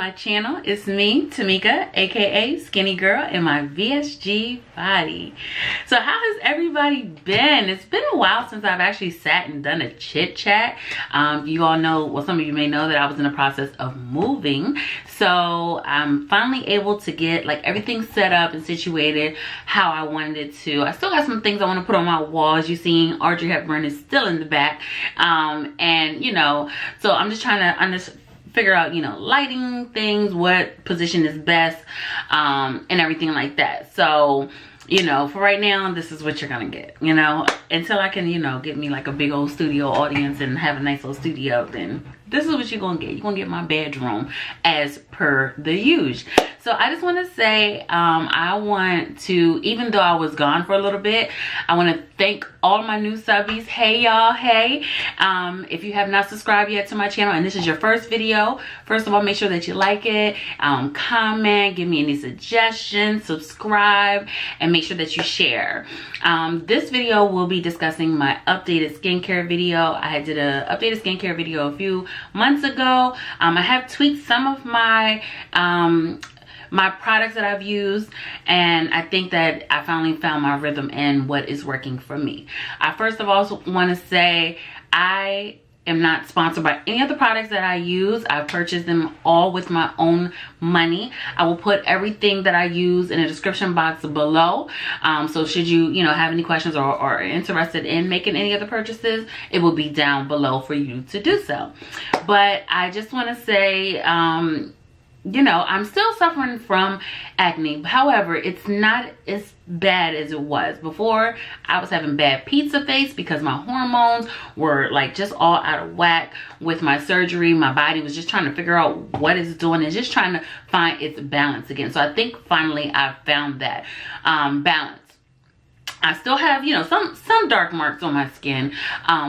my channel. It's me, Tamika, aka Skinny Girl in my VSG body. So how has everybody been? It's been a while since I've actually sat and done a chit chat. You all know, well, some of you may know that I was in the process of moving. So I'm finally able to get like everything set up and situated how I wanted it to. I still got some things I want to put on my walls. You see Audrey Hepburn is still in the back. And you know, so I'm just trying to figure out, you know, lighting things, what position is best, and everything like that. So, you know, for right now, this is what you're gonna get, you know, until I can, you know, get me like a big old studio audience and have a nice little studio, then this is what you're gonna get. You're gonna get my bedroom as per the usual. So I just want to say, I want to, even though I was gone for a little bit, I want to thank all my new subbies. Hey y'all, hey. If you have not subscribed yet to my channel and this is your first video, first of all, make sure that you like it, comment, give me any suggestions, subscribe, and make sure that you share. This video will be discussing my updated skincare video. I did an updated skincare video a few months ago. I have tweaked some of my products that I've used, and I think that I finally found my rhythm and what is working for me. I first of all want to say I am not sponsored by any of the products that I use. I purchased them all with my own money. I will put everything that I use in a description box below. So should you know, have any questions or are interested in making any of the purchases, it will be down below for you to do so. But I just want to say, you know, I'm still suffering from acne. However, it's not as bad as it was before. I was having bad pizza face because my hormones were like just all out of whack with my surgery. My body was just trying to figure out what it's doing and just trying to find its balance again. So I think finally I found that balance. I still have, you know, some dark marks on my skin,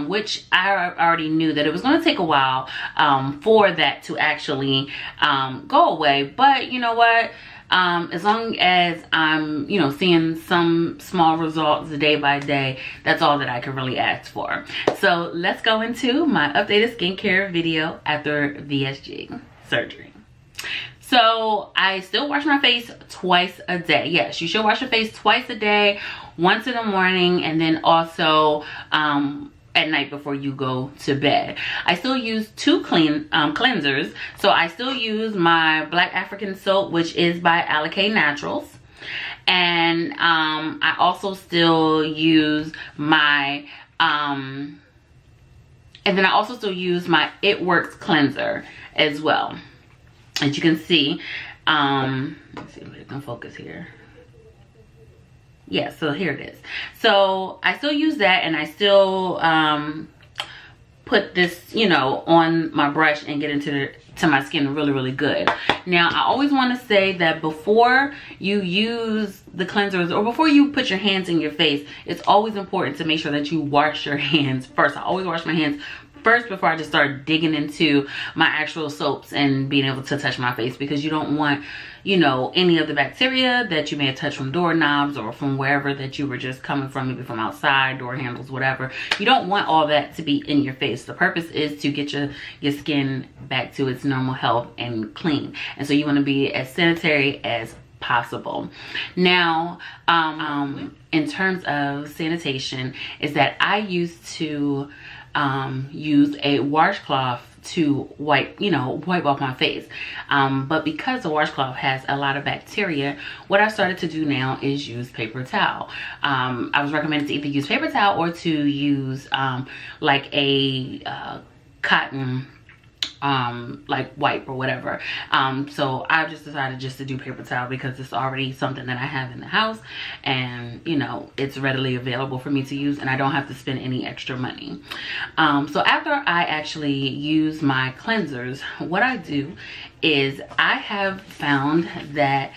which I already knew that it was going to take a while for that to actually go away. But you know what? As long as I'm, you know, seeing some small results day by day, that's all that I can really ask for. So let's go into my updated skincare video after VSG surgery. So I still wash my face twice a day. Yes, you should wash your face twice a day, once in the morning and then also at night before you go to bed. I still use two cleansers. So I still use my Black African soap, which is by Alakay Naturals. And I also still use my and then I also still use my It Works cleanser as well. As you can see, let's see if I can focus here. Yeah, so here it is. So I still use that, and I still put this, you know, on my brush and get into my skin really good. Now I always want to say that before you use the cleansers or before you put your hands in your face, it's always important to make sure that you wash your hands first. I always wash my hands first before I just start digging into my actual soaps and being able to touch my face, because you don't want, you know, any of the bacteria that you may have touched from doorknobs or from wherever that you were just coming from, maybe from outside, door handles, whatever. You don't want all that to be in your face. The purpose is to get your skin back to its normal health and clean. And so you want to be as sanitary as possible. Now, in terms of sanitation, is that I used to use a washcloth to wipe off my face, but because the washcloth has a lot of bacteria, what I started to do now is use paper towel. I was recommended to either use paper towel or to use like a cotton like wipe or whatever. So I've just decided just to do paper towel because it's already something that I have in the house, and you know, it's readily available for me to use and I don't have to spend any extra money. So after I actually use my cleansers, what I do is I have found that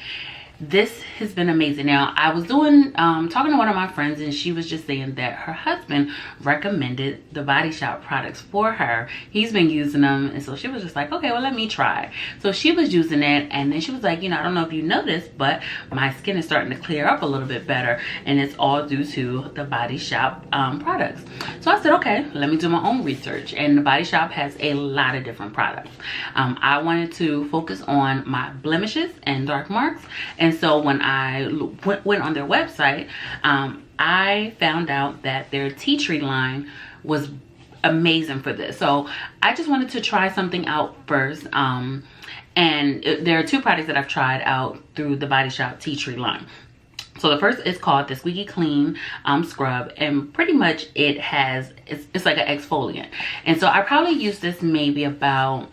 this has been amazing. Now, I was doing talking to one of my friends, and she was just saying that her husband recommended the Body Shop products for her. He's been using them, and so she was just like, okay, well, let me try. So she was using it, and then she was like, you know, I don't know if you noticed, but my skin is starting to clear up a little bit better, and it's all due to the Body Shop products. So I said, okay, let me do my own research, and the Body Shop has a lot of different products. I wanted to focus on my blemishes and dark marks, and so when I went on their website, I found out that their tea tree line was amazing for this. So I just wanted to try something out first. And there are two products that I've tried out through the Body Shop tea tree line. So the first is called the Squeaky Clean Scrub, and pretty much it's like an exfoliant. And so I probably use this maybe about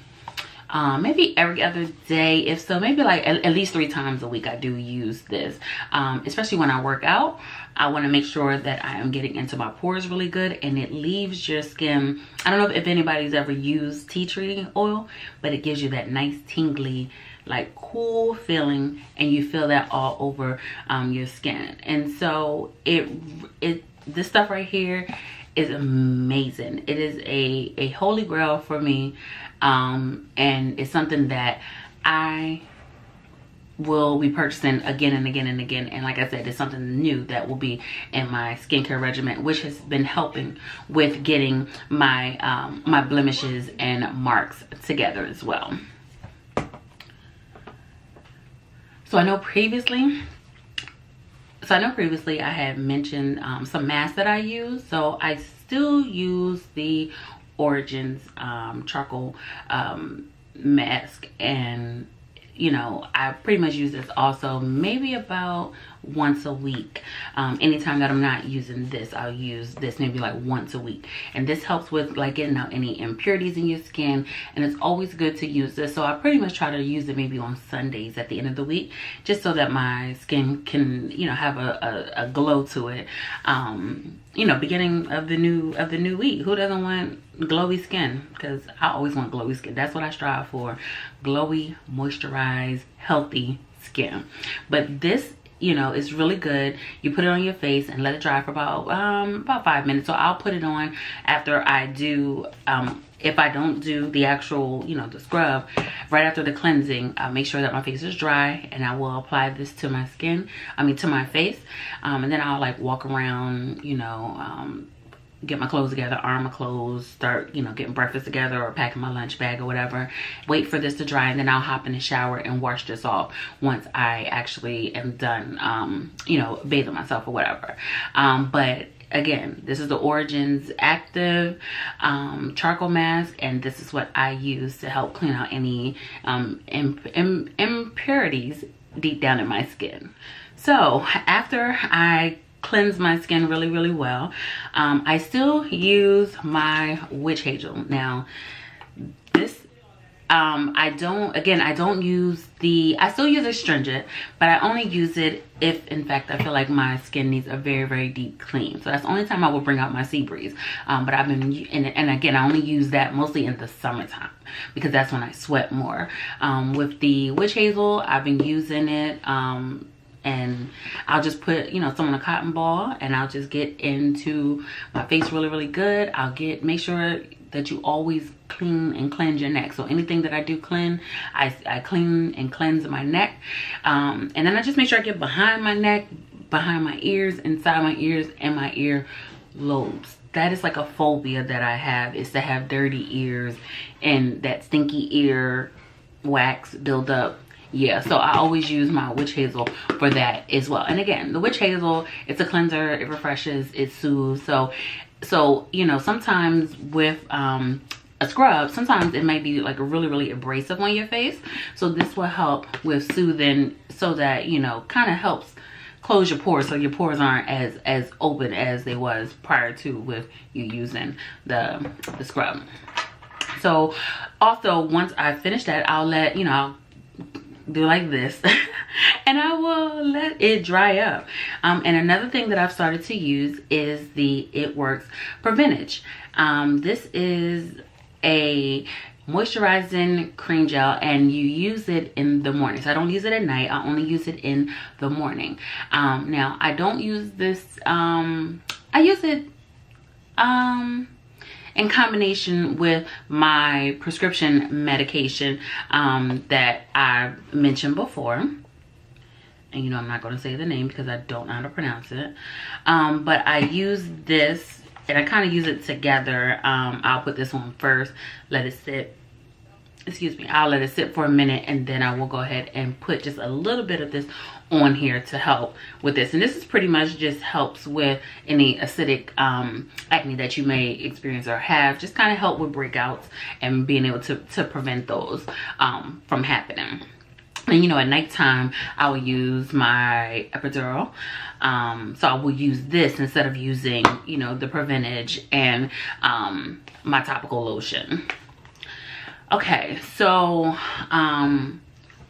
maybe every other day, if so, maybe like at least 3 times a week I do use this, especially when I work out. I want to make sure that I am getting into my pores really good, and it leaves your skin, I don't know if anybody's ever used tea tree oil, but it gives you that nice tingly, like cool feeling, and you feel that all over your skin. And so this stuff right here is amazing. It is a holy grail for me, and it's something that I will be purchasing again and again and again. And like I said, it's something new that will be in my skincare regimen, which has been helping with getting my my blemishes and marks together as well. So I know previously I had mentioned some masks that I use. So I still use the Origins charcoal mask, and you know, I pretty much use this also maybe about once a week. Anytime that I'm not using this, I'll use this maybe like once a week, and this helps with like getting out any impurities in your skin, and it's always good to use this. So I pretty much try to use it maybe on Sundays at the end of the week, just so that my skin can, you know, have a glow to it. You know, beginning of the new week, who doesn't want glowy skin? Because I always want glowy skin. That's what I strive for: glowy, moisturized, healthy skin. But this, you know, it's really good. You put it on your face and let it dry for about 5 minutes. So I'll put it on after I do if I don't do the actual, you know, the scrub, right after the cleansing, I'll make sure that my face is dry, and I will apply this to my skin, to my face, and then I'll like walk around, you know, get my clothes together, iron my clothes, start, you know, getting breakfast together or packing my lunch bag or whatever, wait for this to dry, and then I'll hop in the shower and wash this off once I actually am done, you know, bathing myself or whatever. But again, this is the Origins Active charcoal mask, and this is what I use to help clean out any impurities deep down in my skin. So after I cleanse my skin really well, I still use my witch hazel. Now this I still use astringent, but I only use it if in fact I feel like my skin needs a very deep clean. So that's the only time I will bring out my sea breeze. But I've been, and again, I only use that mostly in the summertime because that's when I sweat more. With the witch hazel, I've been using it, and I'll just put, you know, some on a cotton ball, and I'll just get into my face really good. Make sure that you always clean and cleanse your neck. So anything that I do clean, I clean and cleanse my neck, and then I just make sure I get behind my neck, behind my ears, inside my ears, and my ear lobes. That is like a phobia that I have, is to have dirty ears and that stinky ear wax build up. Yeah, so I always use my witch hazel for that as well. And again, the witch hazel, it's a cleanser, it refreshes, it soothes. So you know, sometimes with a scrub, sometimes it might be like really abrasive on your face. So this will help with soothing, so that, you know, kind of helps close your pores, so your pores aren't as open as they was prior to with you using the scrub. So also, once I finish that, I'll let, you know, I'll do like this and I will let it dry up. And another thing that I've started to use is the It Works Preventage. This is a moisturizing cream gel, and you use it in the morning. So I don't use it at night, I only use it in the morning. Now I don't use this, I use it in combination with my prescription medication that I mentioned before. And you know, I'm not going to say the name because I don't know how to pronounce it. But I use this, and I kind of use it together. I'll put this one first, let it sit. Excuse me, I'll let it sit for a minute, and then I will go ahead and put just a little bit of this on here to help with this. And this is pretty much just helps with any acidic acne that you may experience or have. Just kind of help with breakouts and being able to prevent those from happening. And you know, at nighttime I will use my epidural, so I will use this instead of using, you know, the Preventage and my topical lotion. Okay, so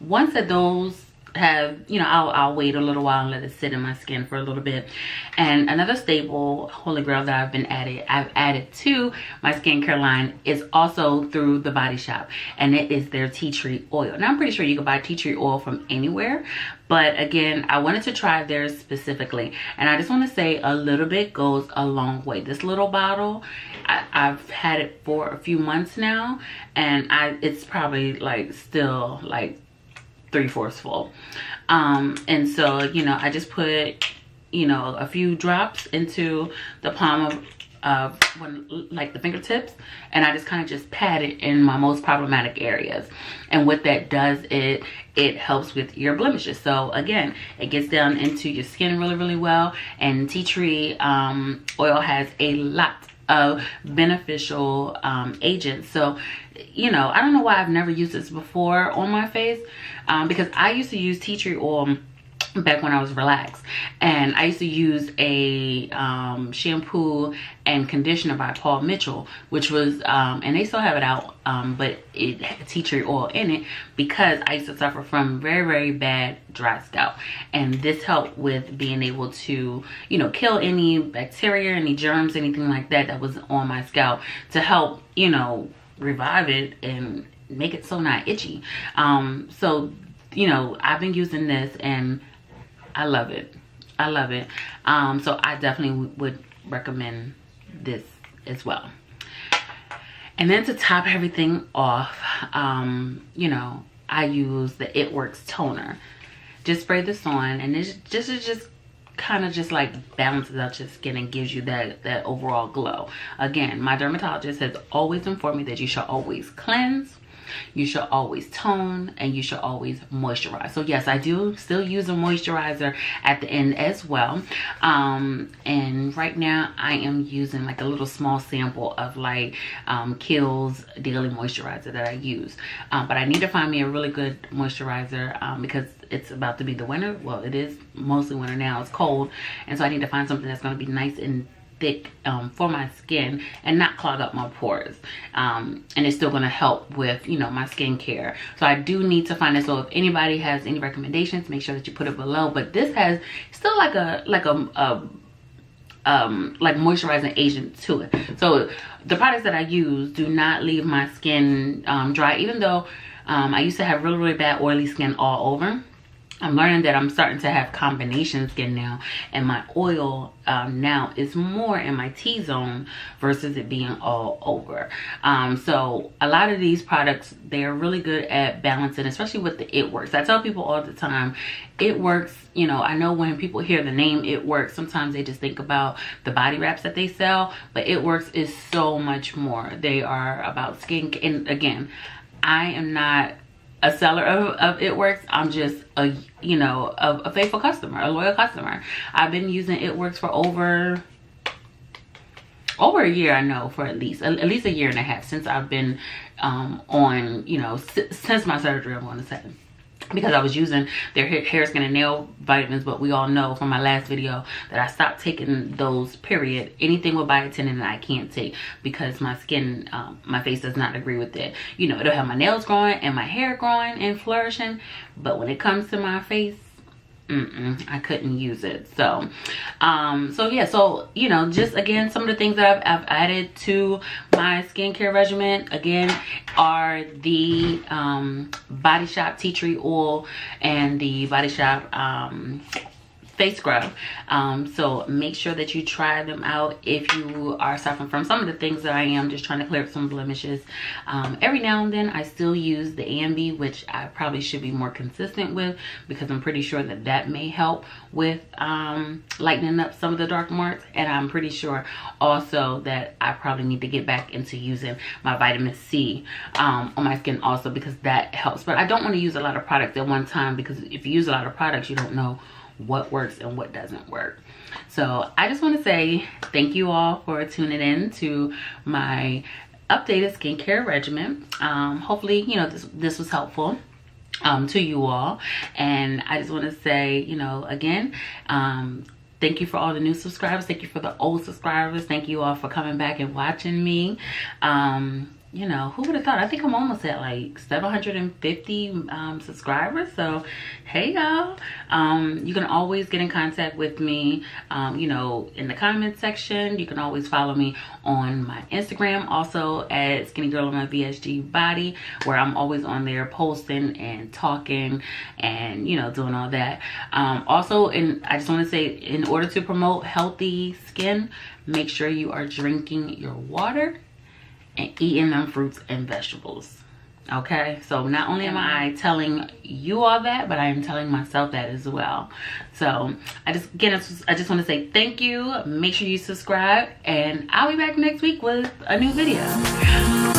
once that those have, you know, I'll wait a little while and let it sit in my skin for a little bit. And another staple holy grail that I've added to my skincare line is also through the Body Shop, and it is their tea tree oil. Now I'm pretty sure you can buy tea tree oil from anywhere, but again, I wanted to try theirs specifically, and I just want to say a little bit goes a long way. This little bottle, I've had it for a few months now, and it's probably like still like 3/4 full. And so, you know, I just put, you know, a few drops into the palm of like the fingertips, and I just kind of just pat it in my most problematic areas. And what that does, it helps with your blemishes. So again, it gets down into your skin really, really well. And tea tree oil has a lot of beneficial agents. So, you know, I don't know why I've never used this before on my face, because I used to use tea tree oil back when I was relaxed, and I used to use a shampoo and conditioner by Paul Mitchell, which was and they still have it out, but it had tea tree oil in it because I used to suffer from very, very bad dry scalp, and this helped with being able to, you know, kill any bacteria, any germs, anything like that that was on my scalp, to help, you know, revive it and make it so not itchy. So, you know, I've been using this and I love it. I love it. So I definitely would recommend this as well. And then to top everything off, you know, I use the It Works toner. Just spray this on, and it just kind of just like balances out your skin and gives you that overall glow. Again, my dermatologist has always informed me that you should always cleanse, you should always tone, and you should always moisturize. So yes, I do still use a moisturizer at the end as well. And right now I am using like a little small sample of like Kiehl's daily moisturizer that I use. But I need to find me a really good moisturizer because it's about to be the winter. Well, it is mostly winter now. It's cold, and so I need to find something that's going to be nice and thick for my skin and not clog up my pores, and it's still going to help with, you know, my skincare. So I do need to find it. So if anybody has any recommendations, make sure that you put it below. But this has still like a moisturizing agent to it. So the products that I use do not leave my skin dry, even though I used to have really, really bad oily skin all over. I'm learning that I'm starting to have combination skin now, and my oil now is more in my T-zone versus it being all over. So a lot of these products, they are really good at balancing, especially with the It Works. I tell people all the time, It Works, you know, I know when people hear the name It Works, sometimes they just think about the body wraps that they sell, but It Works is so much more. They are about skin, and again, I am not a seller of It Works. I'm just a, you know, a faithful customer, a loyal customer. I've been using It Works for over a year. I know, for at least a year and a half since I've been on, you know, since my surgery, I'm going to say, because I was using their hair, skin, and nail vitamins. But we all know from my last video that I stopped taking those, period. Anything with biotin in it I can't take because my skin, my face does not agree with it. You know, it'll have my nails growing and my hair growing and flourishing, but when it comes to my face, I couldn't use it. So yeah, so you know, just again, some of the things that I've added to my skincare regimen again are the Body Shop tea tree oil and the Body Shop face scrub. So make sure that you try them out if you are suffering from some of the things that I am, just trying to clear up some blemishes. Every now and then I still use the Ambi, which I probably should be more consistent with, because I'm pretty sure that that may help with lightening up some of the dark marks. And I'm pretty sure also that I probably need to get back into using my vitamin C on my skin also, because that helps. But I don't want to use a lot of products at one time, because if you use a lot of products, you don't know what works and what doesn't work. So I just want to say thank you all for tuning in to my updated skincare regimen. Hopefully, you know, this was helpful to you all. And I just want to say, you know, again, thank you for all the new subscribers. Thank you for the old subscribers. Thank you all for coming back and watching me. You know, who would have thought? I think I'm almost at like 750 subscribers. So hey y'all, you can always get in contact with me, you know, in the comment section. You can always follow me on my Instagram, also at Skinnygirlinmyvsgbody, where I'm always on there posting and talking and, you know, doing all that. Also, I just want to say, in order to promote healthy skin, make sure you are drinking your water and eating them fruits and vegetables. Okay, so not only am I telling you all that, but I am telling myself that as well. So I just want to say thank you. Make sure you subscribe, and I'll be back next week with a new video.